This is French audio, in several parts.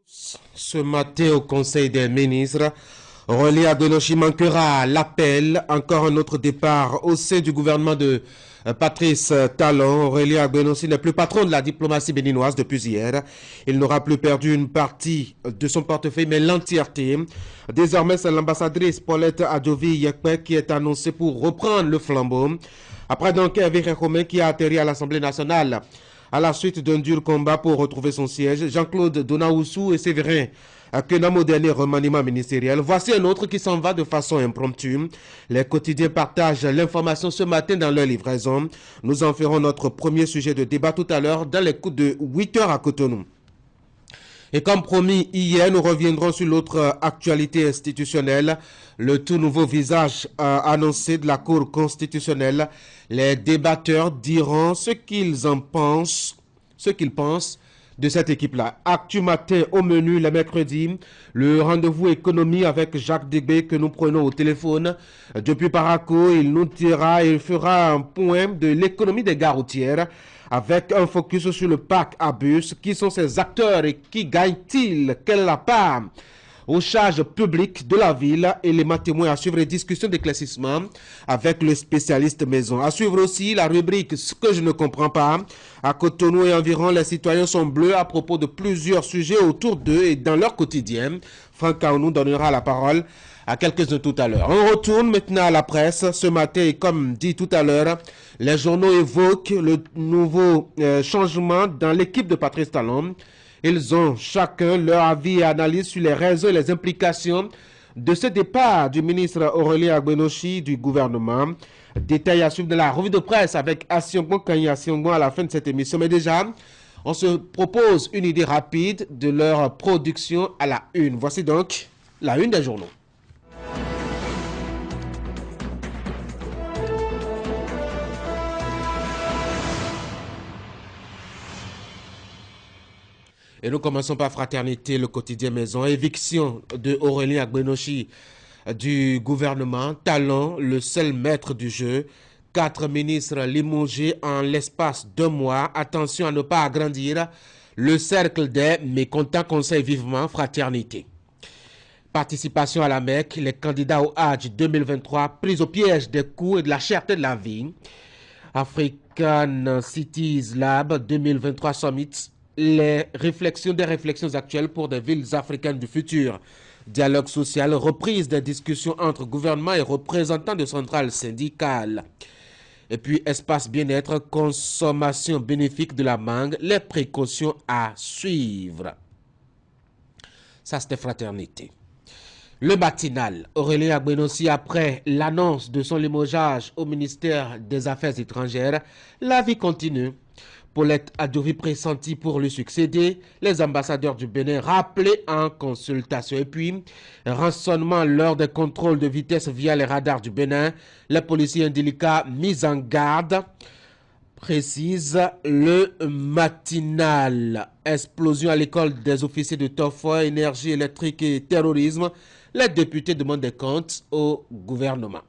Ce matin au Conseil des ministres, Aurélie Agbenoshi manquera l'appel. Encore un autre départ au sein du gouvernement de Patrice Talon. Aurélie Agbenoshi n'est plus patron de la diplomatie béninoise depuis hier. Il n'aura plus perdu une partie de son portefeuille, mais l'entièreté. Désormais, c'est l'ambassadrice Paulette Adjovi-Yekpe qui est annoncée pour reprendre le flambeau. Après donc Hervé Romain qui a atterri à l'Assemblée nationale à la suite d'un dur combat pour retrouver son siège, Jean-Claude Donaoussou et Séverin Kenam au dernier remaniement ministériel. Voici un autre qui s'en va de façon impromptue. Les quotidiens partagent l'information ce matin dans leur livraison. Nous en ferons notre premier sujet de débat tout à l'heure dans les coups de 8 heures à Cotonou. Et comme promis hier, nous reviendrons sur l'autre actualité institutionnelle, le tout nouveau visage annoncé de la Cour constitutionnelle. Les débatteurs diront ce qu'ils en pensent, de cette équipe-là. Actu matin au menu le mercredi, le rendez-vous économie avec Jacques Degbé que nous prenons au téléphone. Depuis Paraco, il nous dira et fera un point de l'économie des gares routières avec un focus sur le parc à bus. Qui sont ces acteurs et qui gagnent-ils? Quelle est la part aux charges publiques de la ville? Éléments témoins à suivre et discussion d'éclaircissement avec le spécialiste maison. À suivre aussi la rubrique Ce que je ne comprends pas. À Cotonou et environ, les citoyens sont bleus à propos de plusieurs sujets autour d'eux et dans leur quotidien. Franck Kaounou donnera la parole à quelques-uns tout à l'heure. On retourne maintenant à la presse. Ce matin, et comme dit tout à l'heure, les journaux évoquent le nouveau changement dans l'équipe de Patrice Talon. Ils ont chacun leur avis et analyse sur les raisons et les implications de ce départ du ministre Aurélie Agbenoshi du gouvernement. Détail à suivre de la revue de presse avec Asiongon Kanye Asiongon à la fin de cette émission. Mais déjà, on se propose une idée rapide de leur production à la une. Voici donc la une des journaux. Et nous commençons par Fraternité, le quotidien maison. Éviction de Aurélie Agbenoshi du gouvernement. Talon, le seul maître du jeu. 4 ministres limogés en l'espace d'1 mois. Attention à ne pas agrandir le cercle des mécontents. Conseil vivement Fraternité. Participation à la Mecque, les candidats au Hajj 2023, prise au piège des coûts et de la cherté de la vie. African Cities Lab 2023 Summit. Des réflexions actuelles pour des villes africaines du futur. Dialogue social, reprise des discussions entre gouvernement et représentants de centrales syndicales. Et puis, espace bien-être, consommation bénéfique de la mangue, les précautions à suivre. Ça, c'était Fraternité. Le matinal, Aurélie Agbenoshi, après l'annonce de son limogeage au ministère des Affaires étrangères, la vie continue. Paulette Adjovi pressentie pour lui succéder, les ambassadeurs du Bénin rappelés en consultation. Et puis, rançonnement lors des contrôles de vitesse via les radars du Bénin, les policiers indélicats mis en garde, précise le matinal. Explosion à l'école des officiers de Tofa, énergie électrique et terrorisme, les députés demandent des comptes au gouvernement.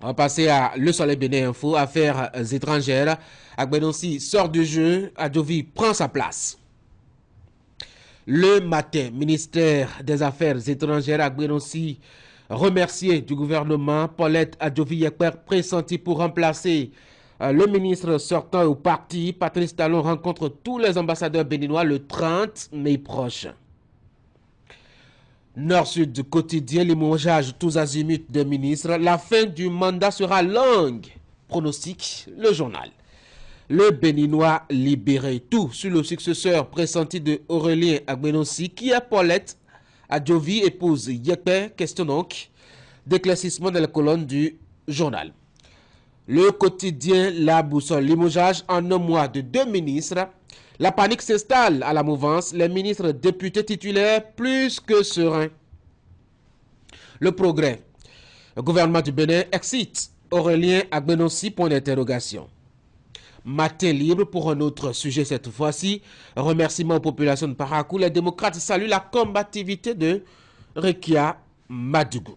On va passer à Le Soleil Bénin Info, affaires étrangères. Agbenoshi sort du jeu, Adjovi prend sa place. Le matin, ministère des Affaires étrangères, Agbenoshi remercié du gouvernement. Paulette Adjovi-Yekpe pressentie pour remplacer le ministre sortant au parti. Patrice Talon rencontre tous les ambassadeurs béninois le 30 mai prochain. Nord-Sud du quotidien, limogeage tous azimuts des ministres. La fin du mandat sera longue. Pronostic, le journal. Le Béninois libéré. Tout sur le successeur pressenti de Aurélie Agbenoshi, qui est Paulette Adjovi, épouse Yekpe. Question donc d'éclaircissement dans la colonne du journal. Le quotidien La Boussole, limogeage en 1 mois de 2 ministres. La panique s'installe à la mouvance. Les ministres députés titulaires plus que sereins. Le Progrès. Le gouvernement du Bénin excite Aurélie Agbenoshi, point d'interrogation. Matin libre pour un autre sujet cette fois-ci. Remerciement aux populations de Parakou. Les démocrates saluent la combativité de Rekia Madougou.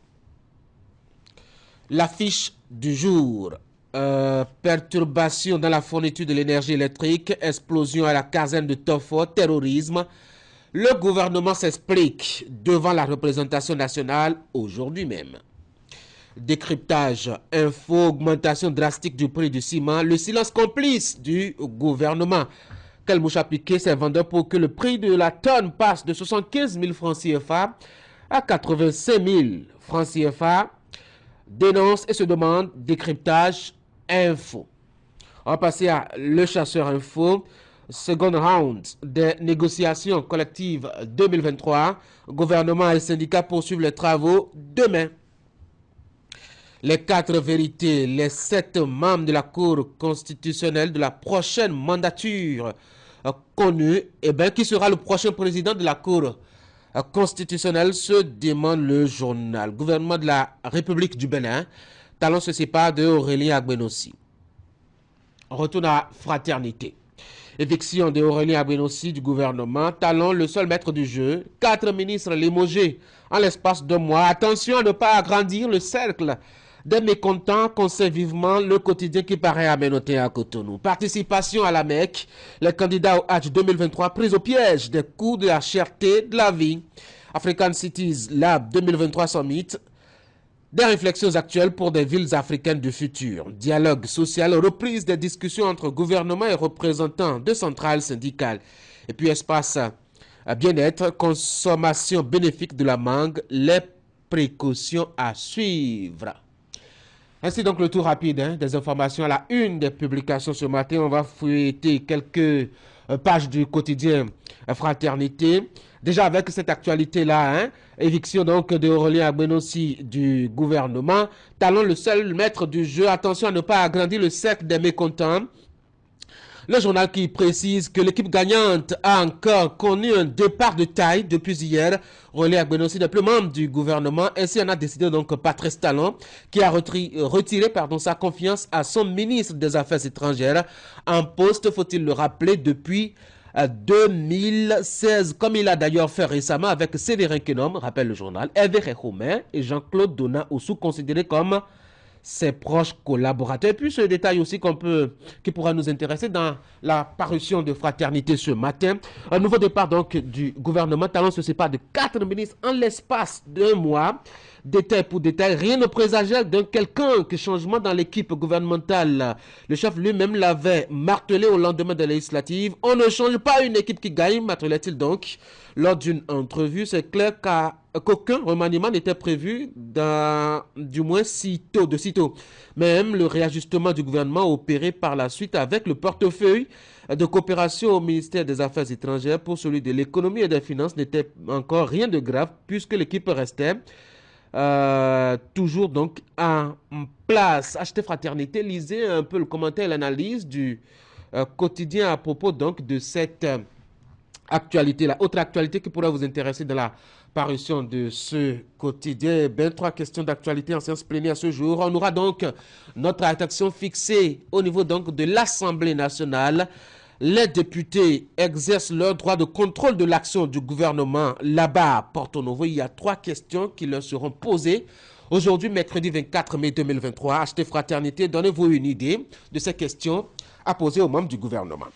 L'affiche du jour. Perturbation dans la fourniture de l'énergie électrique, explosion à la caserne de Tofo, terrorisme. Le gouvernement s'explique devant la représentation nationale aujourd'hui même. Décryptage, info, augmentation drastique du prix du ciment, le silence complice du gouvernement. Quelle mouche appliquer ses vendeurs pour que le prix de la tonne passe de 75 000 francs CFA à 85 000 francs CFA? Dénonce et se demande décryptage info. On va passer à Le Chasseur Info. Second round des négociations collectives 2023. Gouvernement et syndicats poursuivent les travaux demain. Les 4 vérités, les 7 membres de la Cour constitutionnelle de la prochaine mandature connue, qui sera le prochain président de la Cour constitutionnelle, se demande le journal. Gouvernement de la République du Bénin, Talon se sépare de Aurélien Agbenossi. On retourne à Fraternité. Éviction de Aurélien Agbenossi du gouvernement. Talon, le seul maître du jeu. 4 ministres limogés en l'espace de mois. Attention à ne pas agrandir le cercle des mécontents, conseille vivement le quotidien qui paraît aménoté à Cotonou. Participation à la Mecque. Les candidats au Hajj 2023 pris au piège des coûts de la cherté de la vie. African Cities Lab 2023 Summit. Des réflexions actuelles pour des villes africaines du futur. Dialogue social, reprise des discussions entre gouvernement et représentants de centrales syndicales. Et puis espace bien-être, consommation bénéfique de la mangue, les précautions à suivre. Ainsi donc le tour rapide des informations à la une des publications ce matin. On va fouiller quelques pages du quotidien Fraternité. Déjà avec cette actualité-là, éviction donc de Aurélien Agbenossi du gouvernement. Talon, le seul maître du jeu. Attention à ne pas agrandir le cercle des mécontents. Le journal qui précise que l'équipe gagnante a encore connu un départ de taille depuis hier. Aurélien Agbenossi n'est plus membre du gouvernement. Ainsi en a décidé donc Patrice Talon, qui a retiré sa confiance à son ministre des Affaires étrangères, en poste, faut-il le rappeler, depuis 2016, comme il a d'ailleurs fait récemment avec Séverin Kenom, rappelle le journal, Hervé Romain et Jean-Claude Donat Oussou, considérés comme ses proches collaborateurs. Et puis ce détail aussi qui pourra nous intéresser dans la parution de Fraternité ce matin. Un nouveau départ donc du gouvernement. Talon se sépare de 4 ministres en l'espace d'un mois. Détail pour détail, rien ne présageait d'un quelconque changement dans l'équipe gouvernementale. Le chef lui-même l'avait martelé au lendemain des législatives. On ne change pas une équipe qui gagne, martelait-il donc. Lors d'une entrevue, c'est clair qu'aucun remaniement n'était prévu, du moins de sitôt. Même le réajustement du gouvernement opéré par la suite avec le portefeuille de coopération au ministère des Affaires étrangères pour celui de l'économie et des finances n'était encore rien de grave puisque l'équipe restait toujours donc en place. Achetez Fraternité, lisez un peu le commentaire et l'analyse du quotidien à propos donc de cette actualité. La autre actualité qui pourrait vous intéresser dans la parution de ce quotidien. 3 questions d'actualité en séance plénière ce jour. On aura donc notre attention fixée au niveau donc de l'Assemblée nationale. Les députés exercent leur droit de contrôle de l'action du gouvernement là-bas à Porto Novo. Il y a 3 questions qui leur seront posées. Aujourd'hui, mercredi 24 mai 2023, achetez Fraternité, donnez-vous une idée de ces questions à poser aux membres du gouvernement.